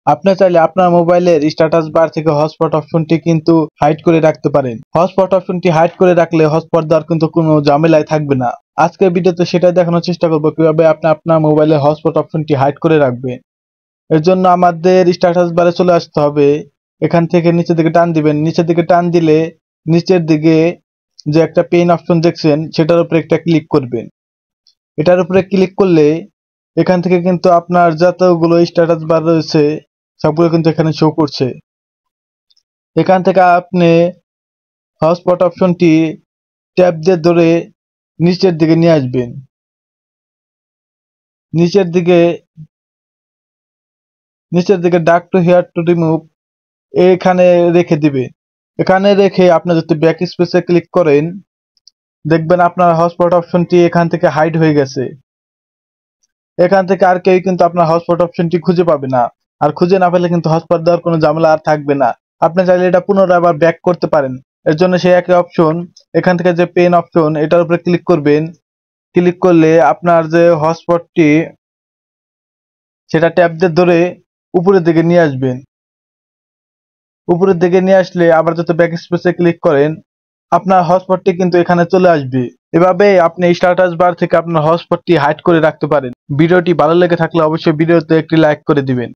আপনি চাইলে আপনার মোবাইলের স্ট্যাটাস বার থেকে হটস্পট অপশনটি কিন্তু হাইড করে রাখতে পারেন। হটস্পট অপশনটি হাইড করে রাখলে হটস্পট দেওয়ার কিন্তু কোনো ঝামেলাই থাকবে না। আজকের ভিডিওতে সেটাই দেখানোর চেষ্টা করব কিভাবে আপনি আপনার মোবাইলের হটস্পট অপশনটি হাইড করে রাখবেন। এর জন্য আমাদের স্ট্যাটাস বারে চলে আসতে হবে। এখান থেকে নিচের দিকে টান দিবেন। নিচের দিকে টান দিলে নিচের দিকে যে একটা পেন অপশন দেখছেন সেটার উপরে একটা ক্লিক করবেন। এটার উপরে ক্লিক করলে এখান থেকে কিন্তু আপনার যতগুলো স্ট্যাটাস বার রয়েছে সবগুলো কিন্তু এখানে শো করছে। এখান থেকে আপনি হটস্পট অপশনটি ট্যাব দিয়ে ধরে নিচের দিকে নিয়ে আসবেন। নিচের দিকে ডাক টু হেয়ার টু রিমুভ এখানে রেখে দিবে। এখানে রেখে আপনি যদি ব্যাক স্পেসে ক্লিক করেন দেখবেন আপনার হটস্পট অপশনটি এখান থেকে হাইড হয়ে গেছে। এখান থেকে আর কেউ কিন্তু আপনার হটস্পট অপশনটি খুঁজে পাবে না। আর খুঁজে না পেলে কিন্তু হটস্পট দেওয়ার কোনো ঝামেলা আর থাকবে না। আপনি চাইলে এটা পুনরায় আবার ব্যাক করতে পারেন। এর জন্য সেই একই অপশন এখান থেকে যে পেন অপশন এটার উপরে ক্লিক করবেন। ক্লিক করলে আপনার যে হটস্পটটি সেটা ট্যাব দিয়ে ধরে উপরের দিকে নিয়ে আসবেন। উপরের দিকে নিয়ে আসলে আবার যদি ব্যাক স্পেসে ক্লিক করেন আপনার হটস্পটটি কিন্তু এখানে চলে আসবে। এভাবে আপনি স্ট্যাটাস বার থেকে আপনার হটস্পটটি হাইড করে রাখতে পারেন। ভিডিওটি ভালো লেগে থাকলে অবশ্যই ভিডিওতে একটি লাইক করে দিবেন।